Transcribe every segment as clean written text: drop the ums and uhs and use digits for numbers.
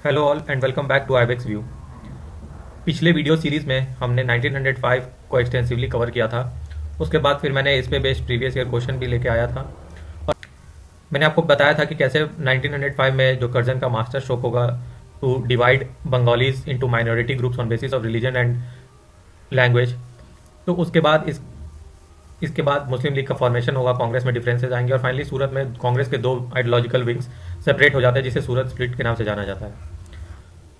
Hello all and welcome back to Ibex View. पिछले video series में हमने 1905 को एक्सटेंसिवली कवर किया था। उसके बाद फिर मैंने इस पे बेस्ड प्रीवियस ईयर क्वेश्चन भी लेके आया था और मैंने आपको बताया था कि कैसे 1905 में जो कर्जन का मास्टर स्ट्रोक होगा to divide Bengalis into minority groups on basis of religion and language. तो इसके बाद मुस्लिम लीग का फॉर्मेशन होगा, कांग्रेस में डिफरेंसेस आएंगे और फाइनली सूरत में कांग्रेस के दो आइडियोलॉजिकल विंग्स सेपरेट हो जाते हैं, जिसे सूरत स्प्लिट के नाम से जाना जाता है।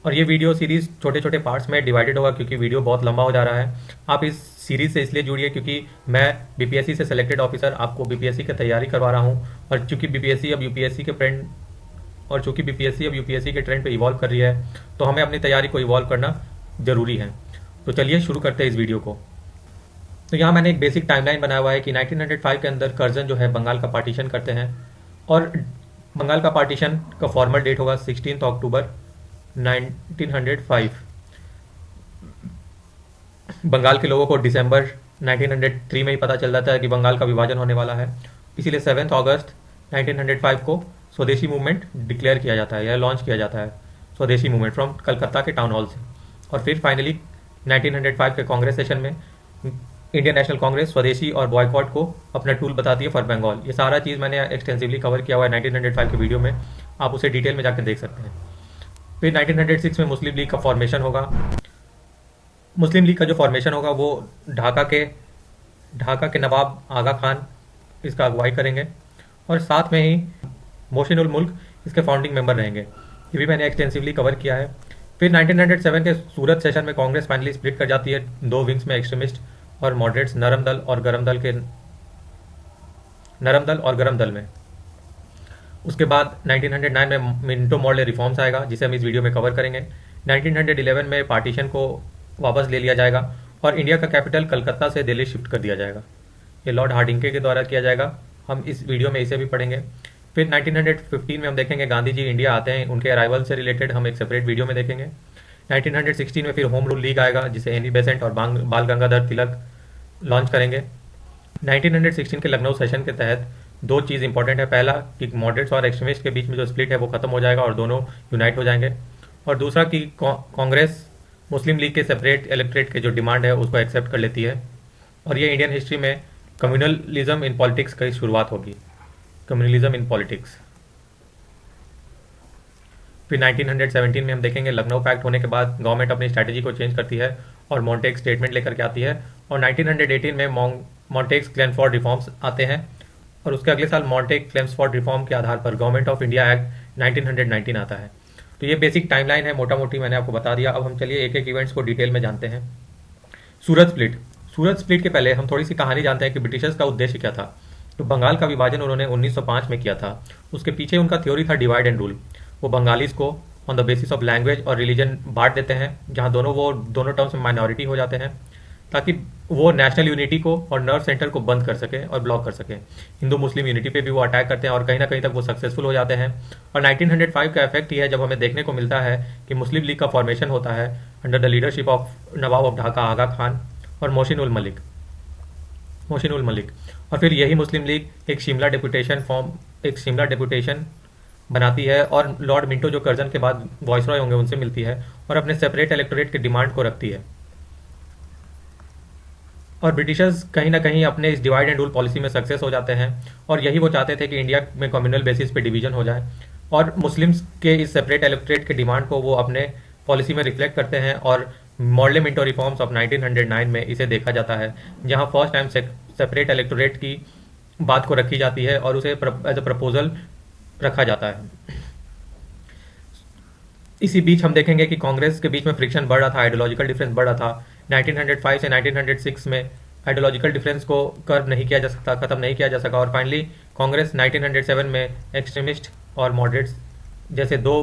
और ये वीडियो सीरीज़ छोटे छोटे पार्ट्स में डिवाइडेड होगा क्योंकि वीडियो बहुत लंबा हो जा रहा है। आप इस सीरीज़ से इसलिए जुड़िए क्योंकि मैं बीपीएससी से सेलेक्टेड ऑफिसर आपको बीपीएससी की तैयारी करवा रहा हूँ और चूंकि बीपीएससी अब यूपीएससी के ट्रेंड पे इवॉल्व कर रही है, तो हमें अपनी तैयारी को इवॉल्व करना ज़रूरी है। तो चलिए शुरू करते हैं इस वीडियो को। तो यहाँ मैंने एक बेसिक टाइमलाइन बनाया हुआ है कि 1905 के अंदर कर्जन जो है बंगाल का पार्टीशन करते हैं और बंगाल का पार्टीशन का फॉर्मल डेट होगा 16 अक्टूबर 1905। बंगाल के लोगों को दिसंबर 1903 में ही पता चल जाता है कि बंगाल का विभाजन होने वाला है, इसीलिए 7 अगस्त 1905 को स्वदेशी मूवमेंट डिक्लेयर किया जाता है या लॉन्च किया जाता है, स्वदेशी मूवमेंट फ्रॉम कलकत्ता के टाउन हॉल से। और फिर फाइनली 1905 के कांग्रेस सेशन में इंडियन नेशनल कांग्रेस स्वदेशी और बॉयकॉट को अपना टूल बताती है फॉर बंगाल। ये सारा चीज़ मैंने एक्सटेंसिवली कवर किया हुआ है 1905 के वीडियो में, आप उसे डिटेल में जाकर देख सकते हैं। फिर 1906 में मुस्लिम लीग का फॉर्मेशन होगा। मुस्लिम लीग का जो फॉर्मेशन होगा वो ढाका के नवाब आगा खान इसका अगुवाई करेंगे और साथ में ही मोहसिन उल मुल्क इसके फाउंडिंग मेंबर रहेंगे। ये भी मैंने एक्सटेंसिवली कवर किया है। फिर 1907 के सूरत सेशन में कांग्रेस फाइनली स्प्लिट कर जाती है दो विंग्स में, एक्सट्रीमिस्ट और मॉडरेट्स, नरम दल और गरम दल में। उसके बाद 1909 में मिंटो मॉडल रिफॉर्म्स आएगा जिसे हम इस वीडियो में कवर करेंगे। 1911 में पार्टीशन को वापस ले लिया जाएगा और इंडिया का कैपिटल कलकत्ता से दिल्ली शिफ्ट कर दिया जाएगा। ये लॉर्ड हार्डिंगे के द्वारा किया जाएगा, हम इस वीडियो में इसे भी पढ़ेंगे। फिर 1915 में हम देखेंगे गांधी जी इंडिया आते हैं, उनके अराइवल से रिलेटेड हम एक सेपरेट वीडियो में देखेंगे। 1916 में फिर होम रूल लीग आएगा जिसे एनी बेसेंट और बाल गंगाधर तिलक लॉन्च करेंगे। 1916 के लखनऊ सेशन के तहत दो चीज़ इंपॉर्टेंट है। पहला कि मॉडरेट्स और एक्सट्रीमिस्ट के बीच में जो स्प्लिट है वो खत्म हो जाएगा और दोनों यूनाइट हो जाएंगे, और दूसरा कि कांग्रेस मुस्लिम लीग के सेपरेट इलेक्ट्रेट के जो डिमांड है उसको एक्सेप्ट कर लेती है और ये इंडियन हिस्ट्री में कम्युनलिज्म इन पॉलिटिक्स की शुरुआत होगी, कम्युनलिज्म इन पॉलिटिक्स। फिर 1917 में हम देखेंगे लखनऊ पैक्ट होने के बाद गवर्नमेंट अपनी स्ट्रैटेजी को चेंज करती है और मॉन्टेग स्टेटमेंट लेकर के आती है और 1918 में मॉन्टेग्स क्लेम्सफोर्ड रिफॉर्म्स आते हैं और उसके अगले साल मॉन्टेग क्लेम्सफोर्ड रिफॉर्म के आधार पर गवर्नमेंट ऑफ इंडिया एक्ट 1919 आता है। तो ये बेसिक टाइमलाइन है, मोटा मोटी मैंने आपको बता दिया। अब हम चलिए एक एक इवेंट्स को डिटेल में जानते हैं। सूरत स्प्लिट के पहले हम थोड़ी सी कहानी जानते हैं कि ब्रिटिशर्स का उद्देश्य क्या था। तो बंगाल का विभाजन उन्होंने 1905 में किया था। उसके पीछे उनका थ्योरी था डिवाइड एंड रूल। वो बंगालीज को on the basis of language और रिलीजन बांट देते हैं, जहाँ दोनों टर्म्स में माइनॉरिटी हो जाते हैं, ताकि वो नेशनल यूनिटी को और नर्व सेंटर को बंद कर सके और ब्लॉक कर सके। हिंदू मुस्लिम यूनिटी पे भी वो अटैक करते हैं और कहीं ना कहीं तक वो सक्सेसफुल हो जाते हैं। और 1905 का इफेक्ट ये है जब हमें देखने को मिलता है कि मुस्लिम लीग का फॉर्मेशन होता है under the leadership of Nawab of Dhaka Aga Khan और मोहसिन उल मलिक। और फिर यही मुस्लिम लीग एक शिमला डेपुटेशन बनाती है और लॉर्ड मिंटो जो कर्जन के बाद वॉइसरॉय होंगे उनसे मिलती है और अपने सेपरेट इलेक्टोरेट के डिमांड को रखती है। और ब्रिटिशर्स कहीं ना कहीं अपने इस डिवाइड एंड रूल पॉलिसी में सक्सेस हो जाते हैं और यही वो चाहते थे कि इंडिया में कम्युनल बेसिस पे डिवीजन हो जाए और मुस्लिम्स के इस सेपरेट इलेक्टोरेट के डिमांड को वो अपने पॉलिसी में रिफ्लेक्ट करते हैं और मॉडल मिंटो रिफॉर्म्स ऑफ 1909 में इसे देखा जाता है, जहां फर्स्ट टाइम सेपरेट इलेक्टोरेट की बात को रखी जाती है और उसे एज अ प्रपोजल रखा जाता है। इसी बीच हम देखेंगे कि कांग्रेस के बीच में फ्रिक्शन बढ़ रहा था, आइडियोलॉजिकल डिफरेंस बढ़ रहा था। 1905 से 1906 में आइडियोलॉजिकल डिफरेंस को खत्म नहीं किया जा सका और फाइनली कांग्रेस 1907 में एक्सट्रीमिस्ट और मॉडरेट्स जैसे दो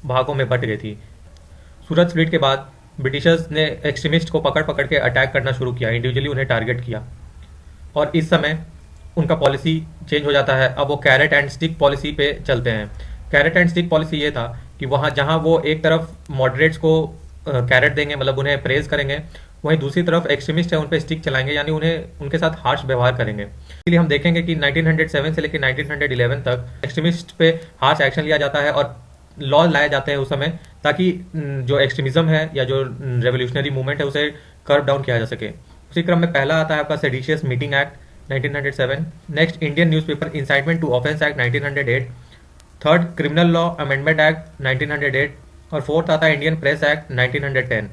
भागों में बट गई थी। सूरत स्प्लिट के बाद ब्रिटिशर्स ने एक्सट्रीमिस्ट को पकड़ के अटैक करना शुरू किया, इंडिविजुअली उन्हें टारगेट किया और इस समय उनका पॉलिसी चेंज हो जाता है। अब वो कैरेट एंड स्टिक पॉलिसी पे चलते हैं। कैरेट एंड स्टिक पॉलिसी ये था कि जहां वो एक तरफ मॉडरेट्स को कैरेट देंगे, मतलब उन्हें प्रेज करेंगे, वहीं दूसरी तरफ एक्सट्रीमिस्ट है उन पे स्टिक चलाएंगे, यानी उन्हें उनके साथ हार्श व्यवहार करेंगे। इसलिए हम देखेंगे कि 1907 से लेकर 1911 तक एक्सट्रीमिस्ट पे हार्श एक्शन लिया जाता है और लॉ लाए जाते हैं उस समय, ताकि जो एक्सट्रीमिज्म है या जो रेवोल्यूशनरी मूवमेंट है उसे कर्व डाउन किया जा सके। उसी क्रम में पहला आता है आपका seditious meeting act 1907, next Indian newspaper incitement to offence act 1908, third criminal law amendment act 1908 और फोर्थ आता है इंडियन प्रेस एक्ट 1910।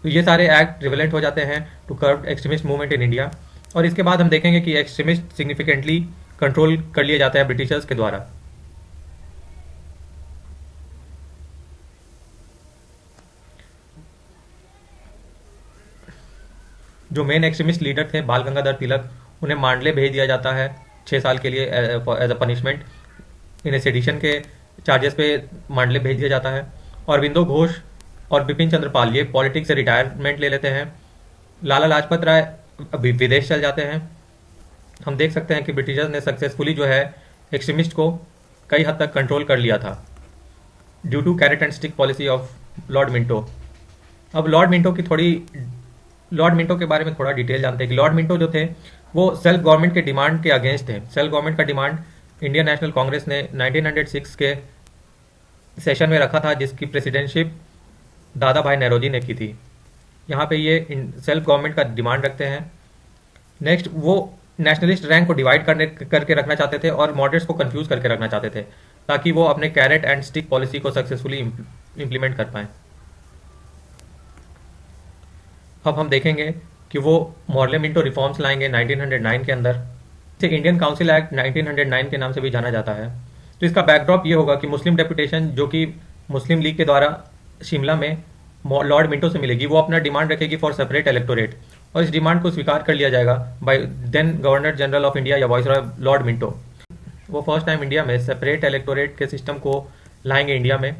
तो ये सारे एक्ट रिवेलेंट हो जाते हैं to curb extremist movement in India. और इसके बाद हम देखेंगे कि एक्सट्रीमिस्ट सिग्निफिकेंटली कंट्रोल कर लिए जाते हैं ब्रिटिशर्स के द्वारा। जो मेन एक्सट्रीमिस्ट लीडर थे बाल गंगाधर तिलक, उन्हें मांडले भेज दिया जाता है 6 साल के लिए एज अ पनिशमेंट। इन्हें सेडिशन के चार्जेस पे मांडले भेज दिया जाता है। और अरविंदो घोष और बिपिन चंद्र पाल ये पॉलिटिक्स से रिटायरमेंट ले लेते हैं। लाला लाजपत राय अभी विदेश चल जाते हैं। हम देख सकते हैं कि ब्रिटिशर्स ने सक्सेसफुली जो है एक्सट्रीमिस्ट को कई हद तक कंट्रोल कर लिया था due two carrot and stick policy of Lord Minto. अब लॉर्ड मिंटो के बारे में थोड़ा डिटेल जानते हैं कि लॉर्ड मिंटो जो थे वो सेल्फ गवर्नमेंट के डिमांड के अगेंस्ट थे। सेल्फ गवर्नमेंट का डिमांड इंडियन नेशनल कांग्रेस ने 1906 के सेशन में रखा था, जिसकी प्रेसिडेंटशिप दादा भाई नौरोजी ने की थी। यहाँ पे ये सेल्फ गवर्नमेंट का डिमांड रखते हैं। नेक्स्ट वो नेशनलिस्ट रैंक को डिवाइड करके रखना चाहते थे और मॉडरेट्स को कंफ्यूज करके रखना चाहते थे, ताकि वो अपने कैरेट एंड स्टिक पॉलिसी को सक्सेसफुली इम्प्लीमेंट कर पाएं। अब हम देखेंगे कि वो मॉर्ले मिंटो रिफॉर्म्स लाएंगे 1909 के अंदर। इसे इंडियन काउंसिल एक्ट 1909 के नाम से भी जाना जाता है। तो इसका बैकड्रॉप ये होगा कि मुस्लिम डेपुटेशन जो कि मुस्लिम लीग के द्वारा शिमला में लॉर्ड मिंटो से मिलेगी, वो अपना डिमांड रखेगी फॉर सेपरेट इलेक्टोरेट, और इस डिमांड को स्वीकार कर लिया जाएगा by then governor general of India या वाइसरॉय लॉर्ड मिंटो। वो फर्स्ट टाइम इंडिया में सेपरेट इलेक्टोरेट के सिस्टम को लाएंगे इंडिया में।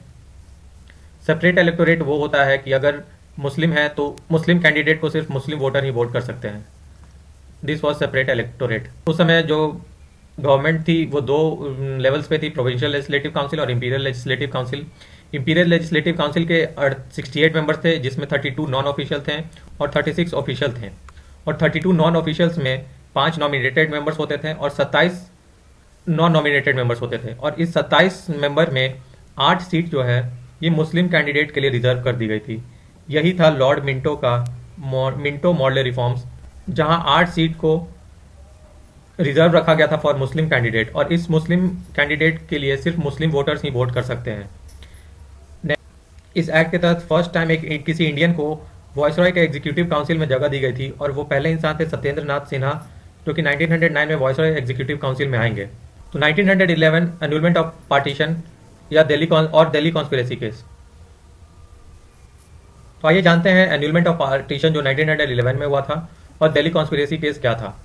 सेपरेट इलेक्टोरेट वो होता है कि अगर मुस्लिम है तो मुस्लिम कैंडिडेट को सिर्फ मुस्लिम वोटर ही वोट कर सकते हैं। This was separate electorate. उस समय जो गवर्नमेंट थी वो 2 लेवल्स पे थी, प्रोविंशियल लेजिस्लेटिव काउंसिल और imperial legislative council. Imperial legislative council के 68 मेंबर्स थे, जिसमें 32 नॉन ऑफिशियल थे और 36 ऑफिशियल थे। और 32 नॉन ऑफिशियल्स में 5 नॉमिनेटेड मेंबर्स होते थे और 27 नॉन नॉमिनेटेड मेंबर्स होते थे। और इस 27 मेंबर में 8 सीट जो है ये मुस्लिम कैंडिडेट के लिए रिजर्व कर दी गई थी। यही था लॉर्ड मिंटो का मिंटो मॉडल रिफॉर्म्स, जहां 8 सीट को रिजर्व रखा गया था फॉर मुस्लिम कैंडिडेट, और इस मुस्लिम कैंडिडेट के लिए सिर्फ मुस्लिम वोटर्स ही वोट कर सकते हैं। इस एक्ट के तहत फर्स्ट टाइम किसी इंडियन को वॉइसरॉय के एग्जीक्यूटिव काउंसिल में जगह दी गई थी, और वो पहले इंसान थे सत्येंद्र नाथ सिन्हा, जो कि 1909 में वॉइसरॉय एग्जीक्यूटिव काउंसिल में आएंगे। तो 1911 एनुलमेंट ऑफ पार्टीशन या दिल्ली कॉन्स्पिरेसी केस। तो आइए जानते हैं एनुलमेंट ऑफ पार्टीशन जो 1911 में हुआ था और दिल्ली कॉन्स्पिरेसी केस क्या था।